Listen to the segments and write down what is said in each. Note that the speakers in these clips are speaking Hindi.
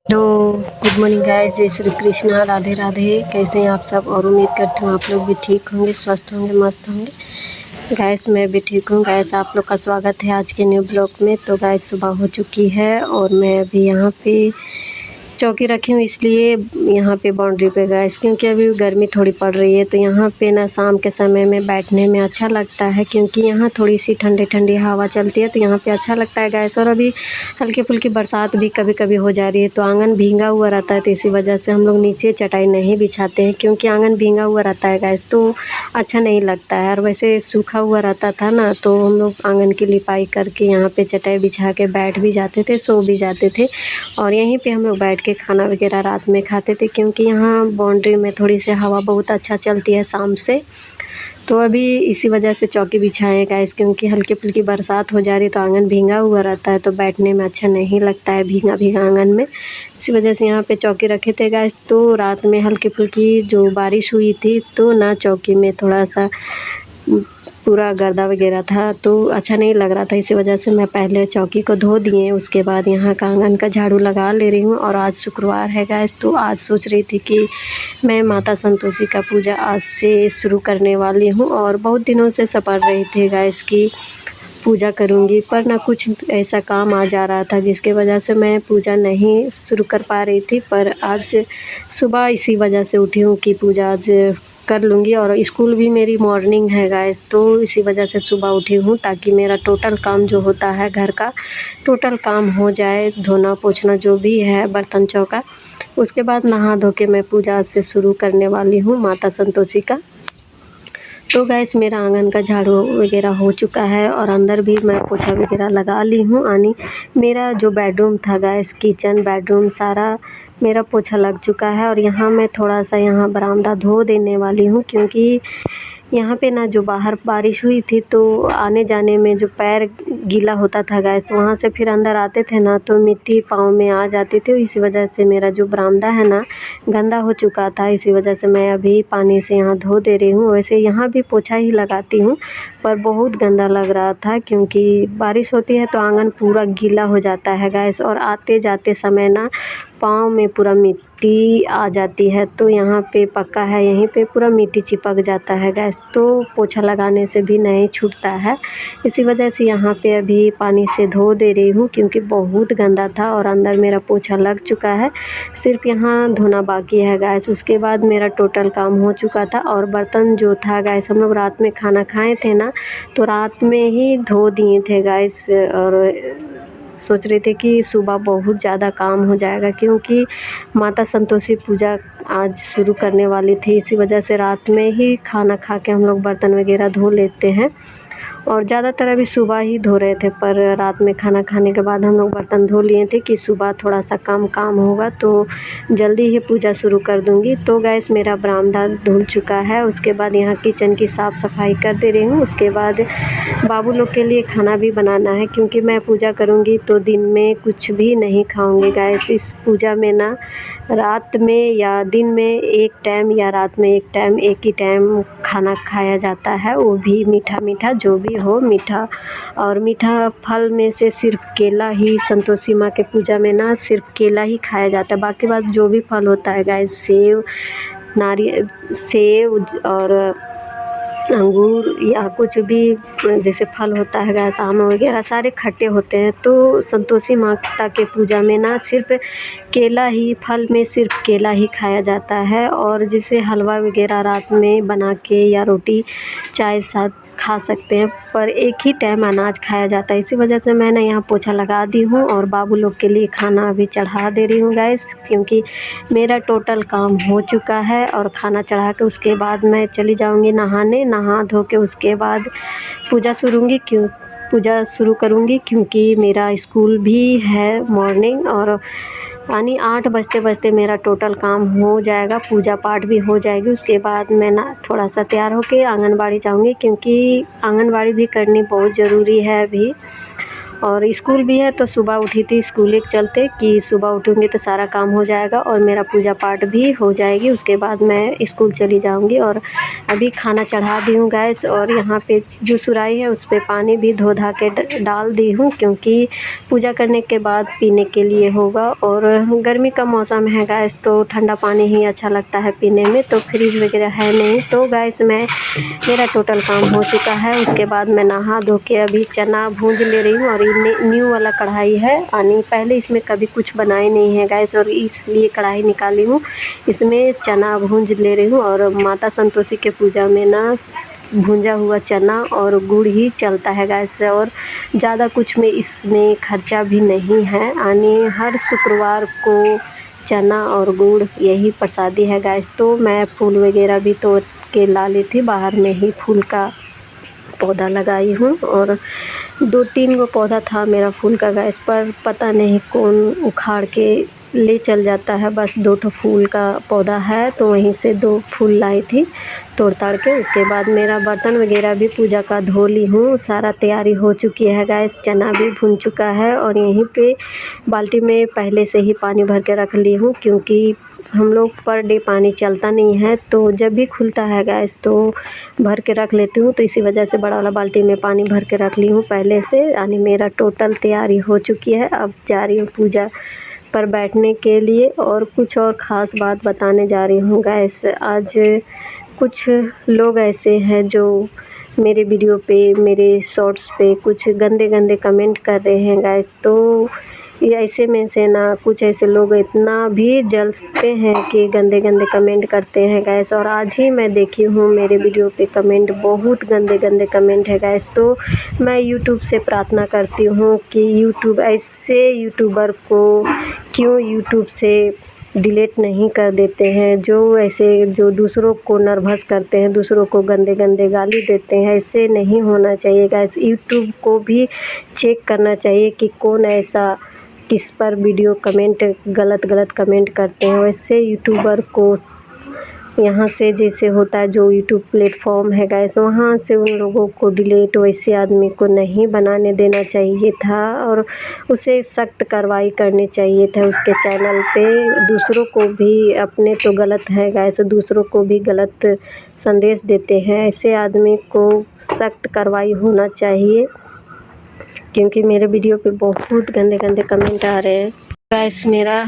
Hello, good morning guys. जय श्री कृष्णा, राधे राधे। कैसे हैं आप सब? और उम्मीद करती हूँ आप लोग भी ठीक होंगे, स्वस्थ होंगे, मस्त होंगे। गाइस मैं भी ठीक हूँ। गाइस आप लोग का स्वागत है आज के न्यू ब्लॉग में। तो गाइस सुबह हो चुकी है और मैं अभी यहाँ पे चौकी रखी हूँ, इसलिए यहाँ पे बाउंड्री पे गैस, क्योंकि अभी गर्मी थोड़ी पड़ रही है। तो यहाँ पे ना शाम के समय में बैठने में अच्छा लगता है, क्योंकि यहाँ थोड़ी सी ठंडी ठंडी हवा चलती है, तो यहाँ पे अच्छा लगता है गैस। और अभी हल्की फुल्की बरसात भी कभी कभी हो जा रही है, तो आंगन भींगा हुआ रहता है, तो इसी वजह से हम लोग नीचे चटाई नहीं बिछाते हैं, क्योंकि आंगन भींगा हुआ रहता है गैस, तो अच्छा नहीं लगता है। और वैसे सूखा हुआ रहता था ना, तो हम लोग आंगन की लिपाई करके यहाँ पे चटाई बिछा के बैठ भी जाते थे, सो भी जाते थे। और यहीं पे हम लोग बैठ के खाना वगैरह रात में खाते थे, क्योंकि यहाँ बाउंड्री में थोड़ी सी हवा बहुत अच्छा चलती है शाम से। तो अभी इसी वजह से चौकी बिछाए हैं गाइस, क्योंकि हल्की फुल्की बरसात हो जा रही है, तो आंगन भींगा हुआ रहता है, तो बैठने में अच्छा नहीं लगता है भीगा भीगा आंगन में। इसी वजह से यहाँ पे चौकी रखे थे गाइस। तो रात में हल्की फुल्की जो बारिश हुई थी, तो ना चौकी में थोड़ा सा पूरा गर्दा वगैरह था, तो अच्छा नहीं लग रहा था। इसी वजह से मैं पहले चौकी को धो दिए, उसके बाद यहाँ का आंगन का झाड़ू लगा ले रही हूँ। और आज शुक्रवार है गैस, तो आज सोच रही थी कि मैं माता संतोषी का पूजा आज से शुरू करने वाली हूँ। और बहुत दिनों से सपड़ रही थी गैस की पूजा करूँगी, पर ना कुछ ऐसा काम आ जा रहा था, जिसके वजह से मैं पूजा नहीं शुरू कर पा रही थी। पर आज सुबह इसी वजह से उठी हूँ कि पूजा आज कर लूँगी। और स्कूल भी मेरी मॉर्निंग है गाइस, तो इसी वजह से सुबह उठी हूँ, ताकि मेरा टोटल काम जो होता है घर का टोटल काम हो जाए, धोना पोछना जो भी है, बर्तन चौका। उसके बाद नहा धो के मैं पूजा आज से शुरू करने वाली हूँ माता संतोषी का। तो गैस मेरा आंगन का झाड़ू वगैरह हो चुका है, और अंदर भी मैं पोछा वगैरह लगा ली हूँ। मेरा जो बेडरूम था गैस, किचन बेडरूम सारा मेरा पोछा लग चुका है। और यहाँ मैं थोड़ा सा यहाँ बरामदा धो देने वाली हूँ, क्योंकि यहाँ पे ना जो बाहर बारिश हुई थी, तो आने जाने में जो पैर गीला होता था गैस, तो वहाँ से फिर अंदर आते थे ना, तो मिट्टी पाँव में आ जाती थी। इसी वजह से मेरा जो बरामदा है ना गंदा हो चुका था। इसी वजह से मैं अभी पानी से यहाँ धो दे रही हूँ। वैसे यहाँ भी पोछा ही लगाती हूँ, पर बहुत गंदा लग रहा था, क्योंकि बारिश होती है तो आंगन पूरा गीला हो जाता है गैस। और आते जाते समय ना पाँव में पूरा मिट्टी आ जाती है, तो यहाँ पे पक्का है, यहीं पे पूरा मिट्टी चिपक जाता है गैस, तो पोछा लगाने से भी नहीं छूटता है। इसी वजह से यहाँ पे अभी पानी से धो दे रही हूँ, क्योंकि बहुत गंदा था। और अंदर मेरा पोछा लग चुका है, सिर्फ यहाँ धोना बाकी है गैस। उसके बाद मेरा टोटल काम हो चुका था। और बर्तन जो था गैस, हम लोग रात में खाना खाए थे ना, तो रात में ही धो दिए थे गैस। और सोच रहे थे कि सुबह बहुत ज़्यादा काम हो जाएगा, क्योंकि माता संतोषी पूजा आज शुरू करने वाली थी। इसी वजह से रात में ही खाना खा के हम लोग बर्तन वगैरह धो लेते हैं। और ज़्यादातर अभी सुबह ही धो रहे थे, पर रात में खाना खाने के बाद हम लोग बर्तन धो लिए थे, कि सुबह थोड़ा सा कम काम होगा, तो जल्दी ही पूजा शुरू कर दूंगी। तो गैस मेरा बरामदा धुल चुका है। उसके बाद यहाँ किचन की साफ़ सफाई कर दे रही हूँ। उसके बाद बाबू लोग के लिए खाना भी बनाना है, क्योंकि मैं पूजा करूँगी तो दिन में कुछ भी नहीं खाऊँगी गैस। इस पूजा में ना रात में या दिन में एक टाइम, या रात में एक टाइम, एक ही टाइम खाना खाया जाता है, वो भी मीठा मीठा जो भी हो मीठा। और मीठा फल में से सिर्फ केला ही, संतोषी माँ के पूजा में ना सिर्फ केला ही खाया जाता है। बाकी बात जो भी फल होता है गाइस, सेब, नारियल, सेब और अंगूर या कुछ भी जैसे फल होता है गाइस, आम वगैरह सारे खट्टे होते हैं। तो संतोषी माता के पूजा में ना सिर्फ केला ही, फल में सिर्फ केला ही खाया जाता है। और जैसे हलवा वगैरह रात में बना के या रोटी चाय साथ खा सकते हैं, पर एक ही टाइम अनाज खाया जाता है। इसी वजह से मैंने यहाँ पोछा लगा दी हूँ, और बाबू लोग के लिए खाना अभी चढ़ा दे रही हूँ गैस, क्योंकि मेरा टोटल काम हो चुका है। और खाना चढ़ा के उसके बाद मैं चली जाऊँगी नहाने, नहा धो के उसके बाद पूजा शुरू करूँगी, क्योंकि मेरा स्कूल भी है मॉर्निंग। और यानी 8 बजते बजते मेरा टोटल काम हो जाएगा, पूजा पाठ भी हो जाएगी। उसके बाद मैं ना थोड़ा सा तैयार होके आंगनबाड़ी जाऊँगी, क्योंकि आंगनबाड़ी भी करनी बहुत ज़रूरी है अभी। और स्कूल भी है तो सुबह उठी थी स्कूल के चलते कि सुबह उठूँगी तो सारा काम हो जाएगा और मेरा पूजा पाठ भी हो जाएगी। उसके बाद मैं स्कूल चली जाऊँगी। और अभी खाना चढ़ा दी हूँ गैस, और यहाँ पे जो सुराही है उस पर पानी भी धो धा के डाल दी हूँ, क्योंकि पूजा करने के बाद पीने के लिए होगा। और गर्मी का मौसम है गैस, तो ठंडा पानी ही अच्छा लगता है पीने में, तो फ्रिज वगैरह है नहीं। तो गैस मेरा टोटल काम हो चुका है। उसके बाद मैं नहा धो के अभी चना भूंज ले रही हूँ। और ये न्यू वाला कढ़ाई है, यानी पहले इसमें कभी कुछ बनाए नहीं है गैस, और इसलिए कढ़ाई निकाली हूँ। इसमें चना भूंज ले रही हूँ। और माता संतोषी के पूजा में ना भुंजा हुआ चना और गुड़ ही चलता है गैस, और ज़्यादा कुछ में इसमें खर्चा भी नहीं है। यानी हर शुक्रवार को चना और गुड़ यही प्रसादी है गैस। तो मैं फूल वगैरह भी तोड़ के ला ली थी, बाहर में ही फूल का पौधा लगाई हूँ। और 2-3 गो पौधा था मेरा फूल का गैस, पर पता नहीं कौन उखाड़ के ले चल जाता है। बस 2 ठो फूल का पौधा है, तो वहीं से 2 फूल लाई थी तोड़ ताड़ के। उसके बाद मेरा बर्तन वगैरह भी पूजा का धो ली हूँ, सारा तैयारी हो चुकी है गैस। चना भी भुन चुका है, और यहीं पे बाल्टी में पहले से ही पानी भर के रख ली हूँ, क्योंकि हम लोग पर डे पानी चलता नहीं है, तो जब भी खुलता है गैस तो भर के रख लेती हूँ। तो इसी वजह से बड़ा वाला बाल्टी में पानी भर के रख ली हूँ पहले से। यानी मेरा टोटल तैयारी हो चुकी है। अब जा रही हूँ पूजा पर बैठने के लिए। और कुछ और ख़ास बात बताने जा रही हूँ गैस। आज कुछ लोग ऐसे हैं जो मेरे वीडियो पे, मेरे शॉर्ट्स पे कुछ गंदे गंदे कमेंट कर रहे हैं गैस। तो ये ऐसे में से ना कुछ ऐसे लोग इतना भी जलते हैं कि गंदे गंदे कमेंट करते हैं गैस। और आज ही मैं देखी हूँ मेरे वीडियो पे कमेंट, बहुत गंदे गंदे कमेंट है गैस। तो मैं यूट्यूब से प्रार्थना करती हूँ कि यूट्यूब ऐसे यूट्यूबर को क्यों यूट्यूब से डिलीट नहीं कर देते हैं, जो ऐसे जो दूसरों को नर्वस करते हैं, दूसरों को गंदे गंदे गाली देते हैं। ऐसे नहीं होना चाहिए गैस। यूट्यूब को भी चेक करना चाहिए कि कौन ऐसा किस पर वीडियो कमेंट गलत कमेंट करते हैं। वैसे यूट्यूबर को यहाँ से जैसे होता है जो यूट्यूब प्लेटफॉर्म है गैस, वहाँ से उन लोगों को डिलीट वैसे आदमी को नहीं बनाने देना चाहिए था, और उसे सख्त कार्रवाई करनी चाहिए था उसके चैनल पे। दूसरों को भी, अपने तो गलत है गैस, दूसरों को भी गलत संदेश देते हैं। ऐसे आदमी को सख्त कार्रवाई होना चाहिए, क्योंकि मेरे वीडियो पे बहुत गंदे गंदे कमेंट आ रहे हैं गैस। मेरा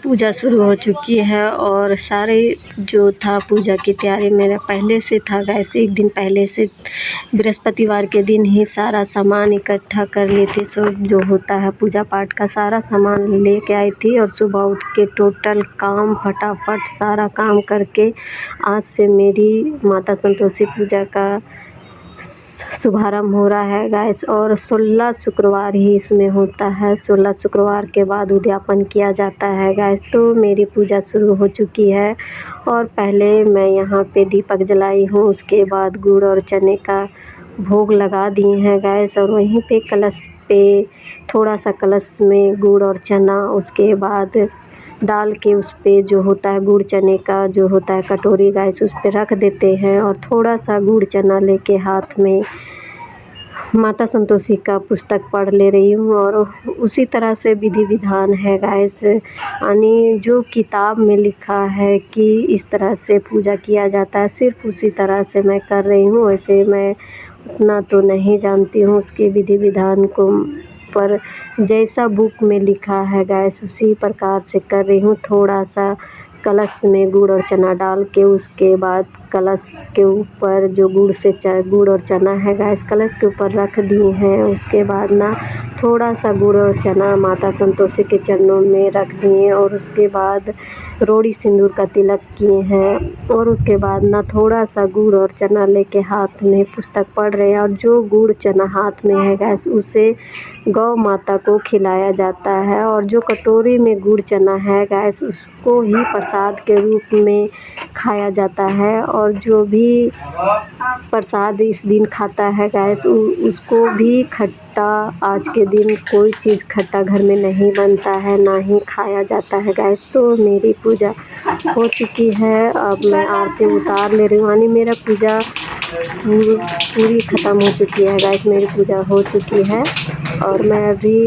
पूजा शुरू हो चुकी है, और सारे जो था पूजा की तैयारी मेरा पहले से था गैस। एक दिन पहले से बृहस्पतिवार के दिन ही सारा सामान इकट्ठा कर ली थी। सो जो होता है पूजा पाठ का सारा सामान लेके आई थी, और सुबह उठ के टोटल काम फटाफट सारा काम करके आज से मेरी माता संतोषी पूजा का शुभारंभ हो रहा है गैस। और 16 शुक्रवार ही इसमें होता है, 16 शुक्रवार के बाद उद्यापन किया जाता है गैस। तो मेरी पूजा शुरू हो चुकी है, और पहले मैं यहाँ पे दीपक जलाई हूँ, उसके बाद गुड़ और चने का भोग लगा दिए हैं गैस। और वहीं पे कलश पे थोड़ा सा कलश में गुड़ और चना उसके बाद डाल के उस पे जो होता है गुड़ चने का जो होता है कटोरी गैस, उस पे रख देते हैं। और थोड़ा सा गुड़ चना लेके हाथ में माता संतोषी का पुस्तक पढ़ ले रही हूँ। और उसी तरह से विधि विधान है गैस, यानी जो किताब में लिखा है कि इस तरह से पूजा किया जाता है, सिर्फ उसी तरह से मैं कर रही हूँ। वैसे मैं उतना तो नहीं जानती हूँ उसके विधि विधान को, पर जैसा बुक में लिखा है गैस उसी प्रकार से कर रही हूँ। थोड़ा सा कलश में गुड़ और चना डाल के, उसके बाद कलश के ऊपर जो गुड़ और चना है गैस कलश के ऊपर रख दिए हैं। उसके बाद ना थोड़ा सा गुड़ और चना माता संतोषी के चरणों में रख दिए, और उसके बाद रोड़ी सिंदूर का तिलक किए हैं। और उसके बाद ना थोड़ा सा गुड़ और चना लेके हाथ में पुस्तक पढ़ रहे हैं। और जो गुड़ चना हाथ में है गैस उसे गौ माता को खिलाया जाता है, और जो कटोरी में गुड़ चना है गैस उसको ही प्रसाद के रूप में खाया जाता है। और जो भी प्रसाद इस दिन खाता है गैस उसको भी खट्टा, आज के दिन कोई चीज़ खट्टा घर में नहीं बनता है, ना ही खाया जाता है गैस। तो मेरी पूजा हो चुकी है, अब मैं आरती उतार ले रही हूँ, यानी मेरा पूजा पूरी ख़त्म हो चुकी है गैस, मेरी पूजा हो चुकी है। और मैं अभी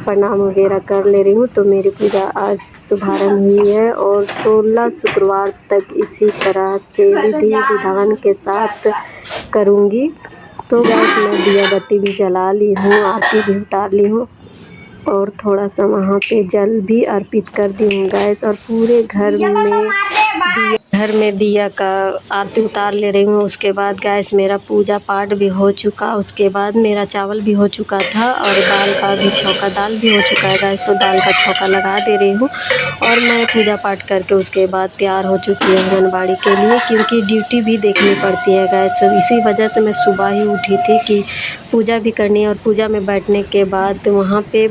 प्रणाम वगैरह कर ले रही हूँ। तो मेरी पूजा आज शुभारंभ हुई है और 16 शुक्रवार तक इसी तरह से विधि विधान के साथ करूँगी। तो गैस मैं दिया बत्ती भी जला ली हूँ, आरती भी उतार ली हूँ और थोड़ा सा वहाँ पे जल भी अर्पित कर दी हूँ गैस। और पूरे घर में दिया का आरती उतार ले रही हूँ। उसके बाद गैस मेरा पूजा पाठ भी हो चुका। उसके बाद मेरा चावल भी हो चुका था और दाल का भी छौंका, दाल भी हो चुका है गैस। तो दाल का छौंका लगा दे रही हूँ और मैं पूजा पाठ करके उसके बाद तैयार हो चुकी हूँ आंगनबाड़ी के लिए, क्योंकि ड्यूटी भी देखनी पड़ती है गैस। तो इसी वजह से मैं सुबह ही उठी थी कि पूजा भी करनी है और पूजा में बैठने के बाद वहाँ पे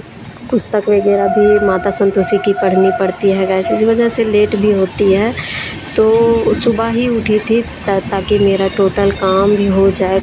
पुस्तक वगैरह भी माता संतोषी की पढ़नी पड़ती है गैस। इस वजह से लेट भी होती है। तो सुबह ही उठी थी ताकि मेरा टोटल काम भी हो जाए।